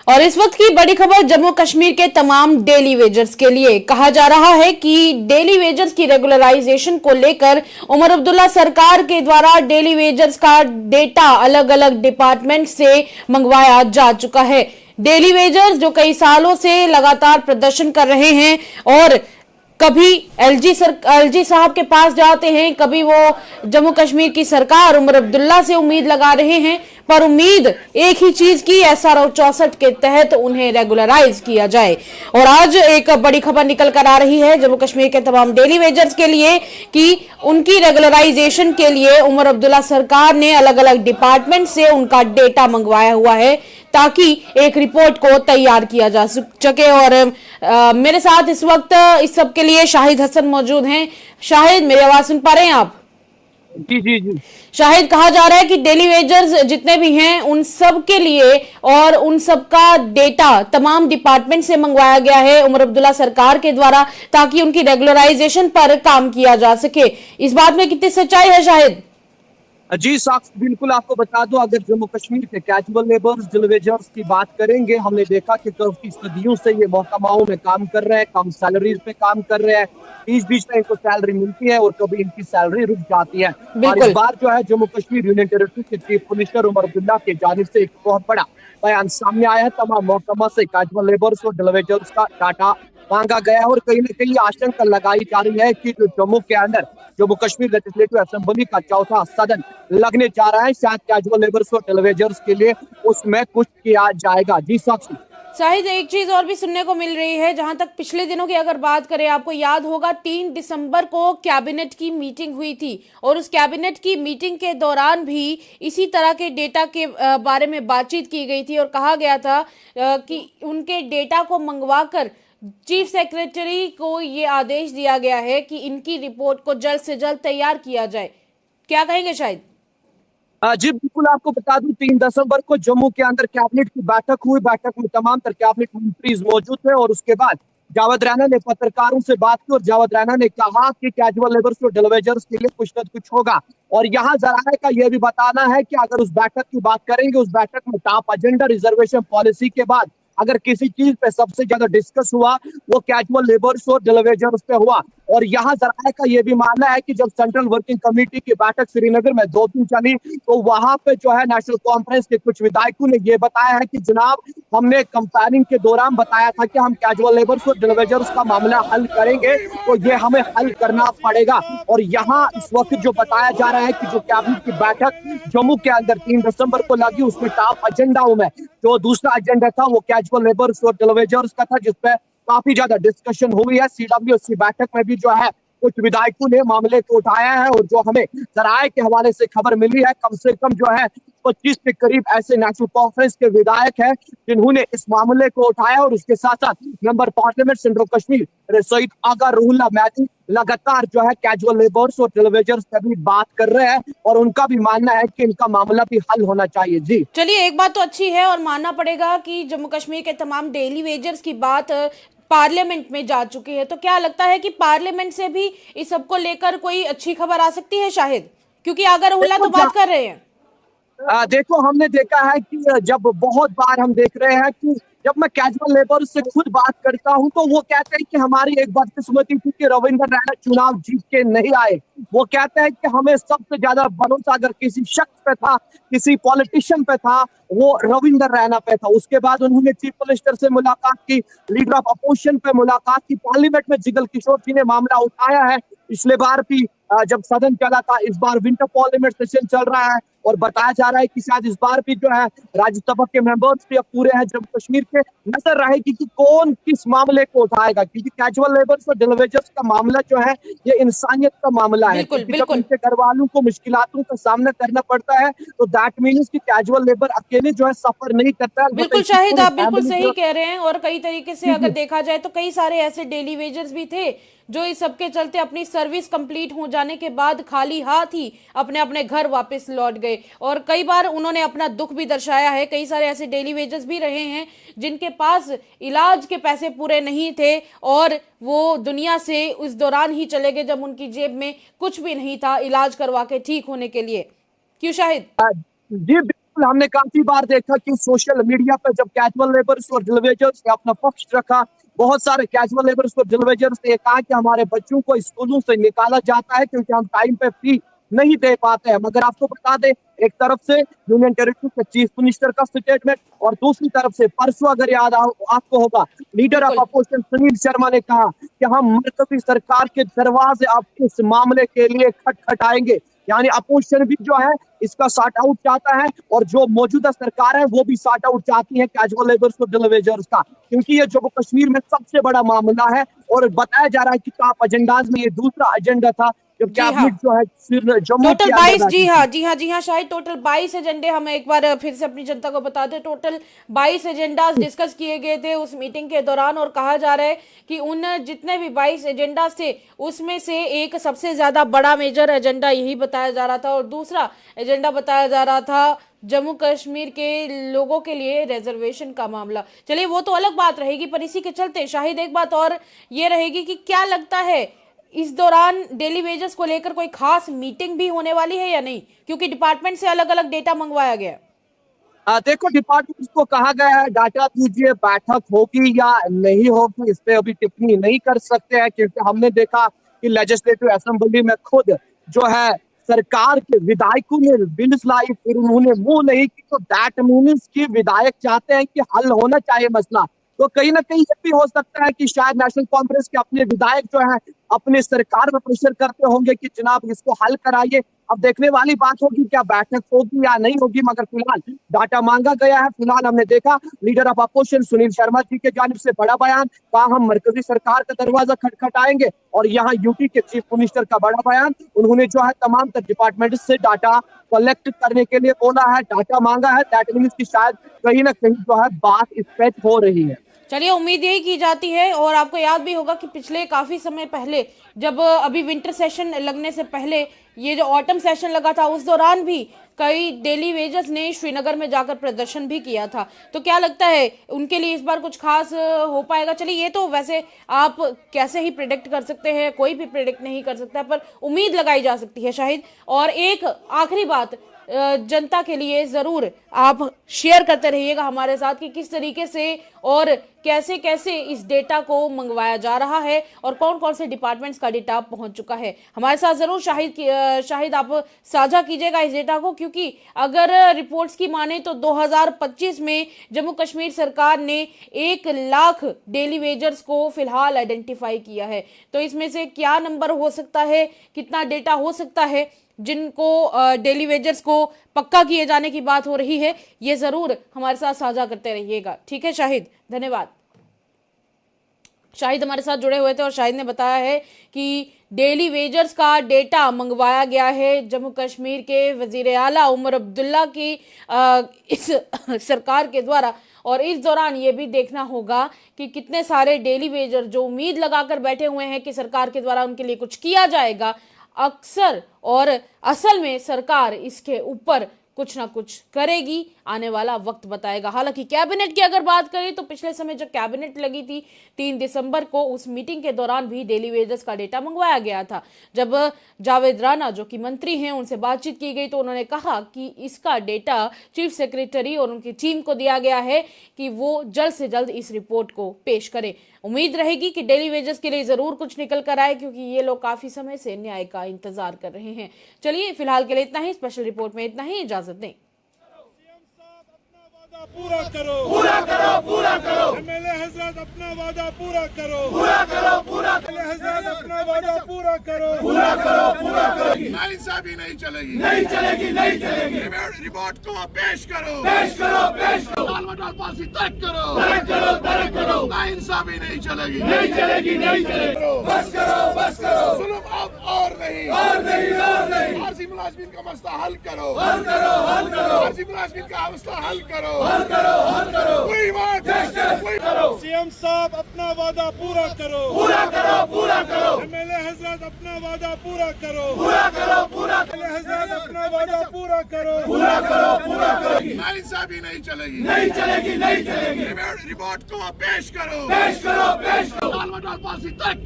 और इस वक्त की बड़ी खबर जम्मू कश्मीर के तमाम डेली वेजर्स के लिए। कहा जा रहा है कि डेली वेजर्स की रेगुलराइजेशन को लेकर उमर अब्दुल्ला सरकार के द्वारा डेली वेजर्स का डेटा अलग अलग डिपार्टमेंट से मंगवाया जा चुका है। डेली वेजर्स जो कई सालों से लगातार प्रदर्शन कर रहे हैं और कभी एलजी साहब के पास जाते हैं, कभी वो जम्मू कश्मीर की सरकार उमर अब्दुल्ला से उम्मीद लगा रहे हैं, पर उम्मीद एक ही चीज की, SRO 64 के तहत उन्हें रेगुलराइज किया जाए। और आज एक बड़ी खबर निकल कर आ रही है जम्मू कश्मीर के तमाम डेली वेजर्स के लिए कि उनकी रेगुलराइजेशन के लिए उमर अब्दुल्ला सरकार ने अलग अलग डिपार्टमेंट से उनका डेटा मंगवाया हुआ है ताकि एक रिपोर्ट को तैयार किया जा सके। और मेरे साथ इस वक्त इस सब के लिए शाहिद हसन मौजूद हैं। शाहिद, मेरी आवाज सुन पा रहे हैं आप? जी जी जी। शाहिद, कहा जा रहा है कि डेली वेजर्स जितने भी हैं उन सब के लिए और उन सब का डेटा तमाम डिपार्टमेंट से मंगवाया गया है उमर अब्दुल्ला सरकार के द्वारा ताकि उनकी रेगुलराइजेशन पर काम किया जा सके। इस बात में कितनी सच्चाई है शाहिद? जी साक्ष, बिल्कुल आपको बता दो, अगर जम्मू कश्मीर के कैजुअल लेबर्स डेली वेजर्स की बात करेंगे, हमने देखा कि काफी सदियों से ये महकमाओं में काम कर रहे हैं, कम सैलरीज पे काम कर रहे हैं, बीच बीच में इनको सैलरी मिलती है और कभी इनकी सैलरी रुक जाती है। और इस बार जो है जम्मू कश्मीर यूनियन टेरिटरी के चीफ मिनिस्टर उमर अब्दुल्ला की जानिब से एक बहुत बड़ा बयान सामने आया है। तमाम महकमा से कैजुअल लेबर्स और डेली वेजर्स का डाटा मांगा गया है और कहीं ना कहीं आशंका लगाई जा रही है कि जो जम्मू के अंदर जम्मू कश्मीर लेजिस्लेटिव असेंबली का चौथा सदन लगने जा रहा है, शायद कैजुअल लेबर्स और डेली वेजर्स के लिए उसमें कुछ किया जाएगा। जी साक्षी। शाहिद, एक चीज और भी सुनने को मिल रही है, जहां तक पिछले दिनों की अगर बात करें, आपको याद होगा 3 दिसंबर को कैबिनेट की मीटिंग हुई थी और उस कैबिनेट की मीटिंग के दौरान भी इसी तरह के डेटा के बारे में बातचीत की गई थी और कहा गया था कि उनके डेटा को मंगवाकर चीफ सेक्रेटरी को ये आदेश दिया गया है कि इनकी रिपोर्ट को जल्द से जल्द तैयार किया जाए। क्या कहेंगे शाहिद? जी बिल्कुल, आपको बता दूं 3 दिसंबर को जम्मू के अंदर कैबिनेट की बैठक हुई। बैठक में तमाम तर कैबिनेट मंत्री मौजूद थे और उसके बाद जावेद रैना ने पत्रकारों से बात की और जावेद रैना ने कहा कि कैजुअल लेबर्स और डेली वेजर्स के लिए कुछ न कुछ होगा। और यहाँ जराये का यह भी बताना है कि अगर उस बैठक की बात करेंगे, उस बैठक में टॉप एजेंडा रिजर्वेशन पॉलिसी के बाद अगर किसी चीज पे सबसे ज्यादा डिस्कस हुआ वो कैजुअल लेबर्स और डेली वेजर्स पे हुआ। और यहाँ जराये का ये भी मानना है कि जब सेंट्रल वर्किंग कमेटी की बैठक श्रीनगर में 2 दिन चली तो वहां पे जो है नेशनल कॉन्फ्रेंस के कुछ विधायकों ने ये बताया है कि जनाब, हमने कंपेयरिंग के दौरान बताया था कि हम कैजुअल लेबर्स और डेली वेजर्स का मामला हल करेंगे, तो ये हमें हल करना पड़ेगा। और यहाँ इस वक्त जो बताया जा रहा है कि जो कैबिनेट की बैठक जम्मू के अंदर 3 दिसंबर को लगी, उसमें टॉप एजेंडाओं में जो दूसरा एजेंडा था वो कैजुअल लेबर्स और डेली वेजर्स का था, जिसपे काफी ज्यादा डिस्कशन हुई है। CWC बैठक में भी जो है कुछ विधायकों ने मामले को उठाया है और जो हमें जराये के हवाले से खबर मिली है, कम से कम जो है 25 के करीब ऐसे नेशनल कॉन्फ्रेंस के विधायक हैं जिन्होंने इस मामले को उठाया। और उसके साथ साथ member parliament central Kashmir Syed Aga Ruhullah Mehdi लगातार जो है कैजुअल लेबर्स और डेली वेजर्स से भी बात कर रहे हैं और उनका भी मानना है कि इनका मामला भी हल होना चाहिए। जी चलिए, एक बात तो अच्छी है और मानना पड़ेगा कि जम्मू कश्मीर के तमाम डेली वेजर्स की बात पार्लियामेंट में जा चुकी है, तो क्या लगता है कि पार्लियामेंट से भी इस सब को लेकर कोई अच्छी खबर आ सकती है शाहिद? क्योंकि आगा रूहुल्लाह तो बात कर रहे हैं। देखो, हमने देखा है कि जब बहुत बार हम देख रहे हैं कि जब मैं कैजुअल लेबर से खुद बात करता हूं तो वो कहते हैं कि हमारी एक बदकिस्मती थी कि रविंद्र रैना चुनाव जीत के नहीं आए। वो कहते हैं कि हमें सबसे ज्यादा भरोसा अगर किसी शख्स पे था, किसी पॉलिटिशियन पे था, वो रविंद्र रैना पे था। उसके बाद उन्होंने चीफ मिनिस्टर से मुलाकात की, लीडर ऑफ अपोजिशन पे मुलाकात की, पार्लियामेंट में जिगल किशोर जी ने मामला उठाया है। पिछले बार भी जब सदन चला था, इस बार विंटर पार्लियामेंट सेशन चल रहा है और बताया जा रहा है कि शायद इस बार भी जो है राज्यसभा के मेंबर्स भी अब पूरे हैं जम्मू कश्मीर के। नजर रहेगी कि कौन किस मामले को उठाएगा, क्योंकि कैजुअल लेबर्स और डेली वेजर्स का मामला जो है ये इंसानियत का मामला है। जब उनके घर वालों को मुश्किलातों का सामना करना पड़ता है तो दैट मीन्स कि कैजुअल लेबर अकेले जो है सफर नहीं करता है। बिल्कुल शाहिद, आप बिल्कुल सही कह रहे हैं और कई तरीके से अगर देखा जाए तो कई सारे ऐसे डेली वेजर्स भी थे जो इस सब के चलते अपनी सर्विस कंप्लीट हो जाने के बाद खाली हाथ ही अपने अपने घर वापस लौट गए और कई बार उन्होंने अपना दुख भी दर्शाया है। कई सारे ऐसे डेली वेजर्स भी रहे हैं जिनके पास इलाज के पैसे पूरे नहीं थे और वो दुनिया से उस दौरान ही चले गए जब उनकी जेब में कुछ भी नहीं था इलाज करवा के ठीक होने के लिए। क्यों शाहिद? जी बिल्कुल, बिल्कुल हमने काफी बार देखा कि सोशल मीडिया पर जब कैजुअल लेबर्स और डिलीवेजर्स ने अपना पक्ष रखा, बहुत सारे कैजुअल लेबर्स और डिलीवेजर्स ने कहा कि हमारे बच्चों को स्कूलों से निकाला जाता है क्योंकि हम टाइम पे फी नहीं दे पाते हैं। मगर आपको बता दें, एक तरफ से यूनियन टेरिटरी के चीफ मिनिस्टर का स्टेटमेंट और दूसरी तरफ से परसों अगर याद आपको होगा, लीडर ऑफ बिल्कुल। अपोजिशन सुनील शर्मा ने कहा कि हम मरकजी सरकार के दरवाजे अब इस मामले के लिए खटखटाएंगे। यानी अपोजिशन भी जो है इसका सॉर्ट आउट चाहता है और जो मौजूदा सरकार है वो भी सॉर्ट आउट चाहती है कैजुअल लेबर्स और डिलीवेजर्स का, क्योंकि ये जम्मू कश्मीर में सबसे बड़ा मामला है। और बताया जा रहा है कि टॉप एजेंडाज में ये दूसरा एजेंडा था जब जी हाँ। कैबिनेट जो है जम्मू टोटल के 22, अंदर जी हाँ जी हाँ जी हाँ, शायद टोटल 22 एजेंडे, हम एक बार फिर से अपनी जनता को बता दें, टोटल 22 एजेंडाज डिस्कस किए गए थे उस मीटिंग के दौरान। और कहा जा रहा है कि उन जितने भी 22 एजेंडाज थे उसमें से एक सबसे ज्यादा बड़ा मेजर एजेंडा यही बताया जा रहा था और दूसरा एजेंडा बताया जा रहा था जम्मू कश्मीर के लोगों के लिए रिजर्वेशन का मामला। चलिए वो तो अलग बात रहेगी, पर इसी के चलते शाहिद एक बात और ये रहेगी कि क्या लगता है इस दौरान डेली वेजेस को लेकर कोई खास मीटिंग भी होने वाली है या नहीं, क्योंकि डिपार्टमेंट से अलग अलग डेटा मंगवाया गया है। देखो, डिपार्टमेंट को कहा गया है डाटा दीजिए, बैठक होगी या नहीं होगी इस पे अभी टिप्पणी नहीं कर सकते हैं, क्योंकि हमने देखा कि लेजिस्लेटिव असेंबली में खुद जो है सरकार के विधायकों ने बिल्स लाई, फिर उन्होंने मुंह नहीं की, तो दैट मीन्स कि विधायक चाहते हैं कि हल होना चाहिए मसला। तो कहीं ना कहीं ये भी हो सकता है कि शायद नेशनल कांफ्रेंस के अपने विधायक जो है अपने सरकार में प्रेशर करते होंगे कि जनाब इसको हल कराइए। अब देखने वाली बात होगी क्या बैठक होगी या नहीं होगी, मगर फिलहाल डाटा मांगा गया है। फिलहाल हमने देखा leader of opposition Sunil Sharma ji के जानिब से बड़ा बयान, कहा हम मरकजी सरकार का दरवाजा खटखटाएंगे, और यहाँ यूटी के चीफ मिनिस्टर का बड़ा बयान, उन्होंने जो है तमाम डिपार्टमेंट से डाटा कलेक्ट करने के लिए बोला है, डाटा मांगा है। दैट मीन्स की शायद कहीं ना कहीं जो है बात स्पेच हो रही है। चलिए उम्मीद यही की जाती है। और आपको याद भी होगा कि पिछले काफी समय पहले जब अभी विंटर सेशन लगने से पहले ये जो ऑटम सेशन लगा था उस दौरान भी कई डेली वेजर्स ने श्रीनगर में जाकर प्रदर्शन भी किया था। तो क्या लगता है उनके लिए इस बार कुछ खास हो पाएगा? चलिए ये तो वैसे आप कैसे ही प्रेडिक्ट कर सकते हैं, कोई भी प्रेडिक्ट नहीं कर सकता, पर उम्मीद लगाई जा सकती है शाहिद। और एक आखिरी बात जनता के लिए जरूर आप शेयर करते रहिएगा हमारे साथ कि किस तरीके से और कैसे कैसे इस डेटा को मंगवाया जा रहा है और कौन कौन से डिपार्टमेंट्स का डेटा पहुंच चुका है। हमारे साथ जरूर शाहिद आप साझा कीजिएगा इस डेटा को, क्योंकि अगर रिपोर्ट्स की माने तो 2025 में जम्मू कश्मीर सरकार ने 1 लाख डेली वेजर्स को फिलहाल आइडेंटिफाई किया है। तो इसमें से क्या नंबर हो सकता है, कितना डेटा हो सकता है जिनको डेली वेजर्स को पक्का किए जाने की बात हो रही है, ये जरूर हमारे साथ साझा करते रहिएगा। ठीक है शाहिद, धन्यवाद। शाहिद हमारे साथ जुड़े हुए थे और शाहिद ने बताया है कि डेली वेजर्स का डेटा मंगवाया गया है जम्मू कश्मीर के वजीर आला उमर अब्दुल्ला की इस सरकार के द्वारा। और इस दौरान ये भी देखना होगा कि कितने सारे डेली वेजर जो उम्मीद लगाकर बैठे हुए हैं कि सरकार के द्वारा उनके लिए कुछ किया जाएगा, अक्सर और असल में सरकार इसके ऊपर कुछ ना कुछ करेगी, आने वाला वक्त बताएगा। हालांकि कैबिनेट की अगर बात करें तो पिछले समय जब कैबिनेट लगी थी 3 दिसंबर को, उस मीटिंग के दौरान भी डेली वेजेस का डेटा मंगवाया गया था। जब जावेद राणा जो कि मंत्री हैं उनसे बातचीत की गई तो उन्होंने कहा कि इसका डेटा चीफ सेक्रेटरी और उनकी टीम को दिया गया है कि वो जल्द से जल्द इस रिपोर्ट को पेश करें। उम्मीद रहेगी कि डेली वेजेस के लिए जरूर कुछ निकल कर आए, क्योंकि ये लोग काफी समय से न्याय का इंतजार कर रहे हैं। चलिए फिलहाल के लिए इतना ही, स्पेशल रिपोर्ट में इतना ही, इजाजत दें। पूरा करो, पूरा करो, पूरा करो। एमएलए हजरत अपना वादा पूरा करो, पूरा करो, पूरा करो। एमएलए हजरत अपना वादा पूरा करो, पूरा करो, पूरा करो। नाइंसाफी नहीं चलेगी, नहीं चलेगी, नहीं चलेगी। रिपोर्ट को पेश करो, पेश करो, पेश करो। टाल मटाल पॉलिसी तर्क करो, तर्क करो, तर्क करो। नाइंसाफी नहीं चलेगी, नहीं चलेगी, नहीं चलेगी। बस करो, बस करो। जुल्म अब और नहीं, और नहीं, और नहीं। आरजी मुलाजिमीन का मसला हल करो, हल करो, हल करो। आरजी मुलाजिमीन का मसला हल करो, हल करो, हल करो। कोई बात नहीं करो। सीएम साहब अपना वादा पूरा करो, पूरा करो, पूरा करो। एमएलए हजरत अपना वादा पूरा करो, पूरा करो, पूरा करो। एमएलए हजरत अपना वादा पूरा करो, पूरा करो, पूरा करो। नाइंसाफी नहीं चलेगी, नहीं चलेगी, नहीं चलेगी। रिपोर्ट को पेश करो, पेश करो, पेश करो। टाल मटाल पॉलिसी तर्क